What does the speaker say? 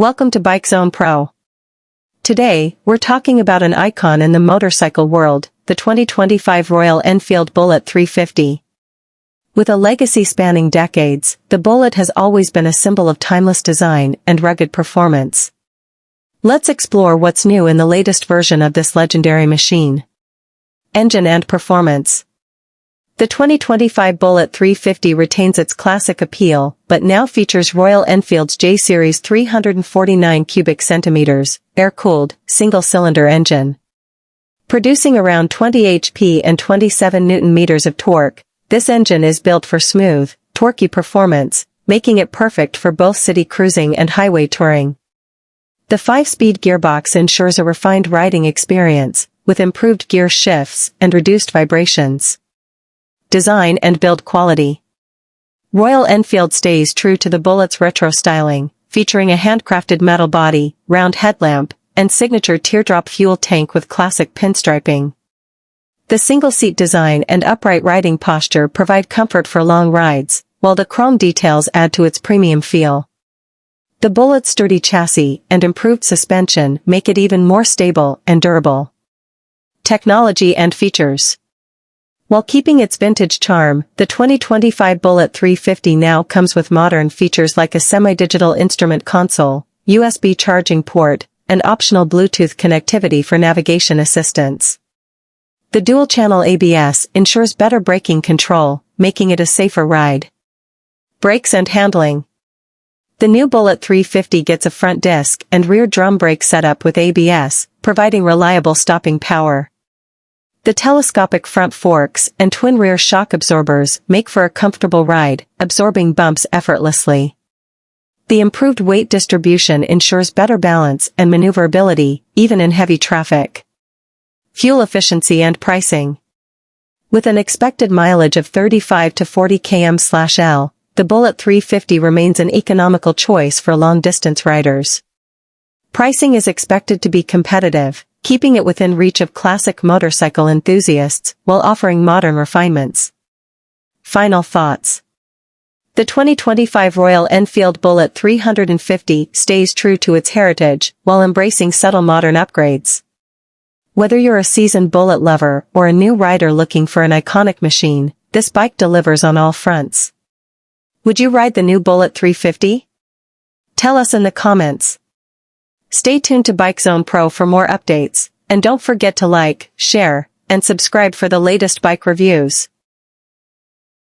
Welcome to Bike Zone Pro. Today, we're talking about an icon in the motorcycle world, the 2025 Royal Enfield Bullet 350. With a legacy spanning decades, the Bullet has always been a symbol of timeless design and rugged performance. Let's explore what's new in the latest version of this legendary machine. Engine and performance. The 2025 Bullet 350 retains its classic appeal, but now features Royal Enfield's J-Series 349 cubic centimeters, air-cooled, single-cylinder engine. Producing around 20 HP and 27 Nm of torque, this engine is built for smooth, torquey performance, making it perfect for both city cruising and highway touring. The 5-speed gearbox ensures a refined riding experience, with improved gear shifts and reduced vibrations. Design and build quality. Royal Enfield stays true to the Bullet's retro styling, featuring a handcrafted metal body, round headlamp, and signature teardrop fuel tank with classic pinstriping. The single-seat design and upright riding posture provide comfort for long rides, while the chrome details add to its premium feel. The Bullet's sturdy chassis and improved suspension make it even more stable and durable. Technology and features. While keeping its vintage charm, the 2025 Bullet 350 now comes with modern features like a semi-digital instrument console, USB charging port, and optional Bluetooth connectivity for navigation assistance. The dual-channel ABS ensures better braking control, making it a safer ride. Brakes and handling. The new Bullet 350 gets a front disc and rear drum brake setup with ABS, providing reliable stopping power. The telescopic front forks and twin rear shock absorbers make for a comfortable ride, absorbing bumps effortlessly. The improved weight distribution ensures better balance and maneuverability, even in heavy traffic. Fuel efficiency and pricing. With an expected mileage of 35 to 40 km/L, the Bullet 350 remains an economical choice for long-distance riders. Pricing is expected to be competitive, keeping it within reach of classic motorcycle enthusiasts while offering modern refinements. Final thoughts. The 2025 Royal Enfield Bullet 350 stays true to its heritage while embracing subtle modern upgrades. Whether you're a seasoned Bullet lover or a new rider looking for an iconic machine, this bike delivers on all fronts. Would you ride the new Bullet 350? Tell us in the comments. Stay tuned to Bike Zone Pro for more updates, and don't forget to like, share, and subscribe for the latest bike reviews.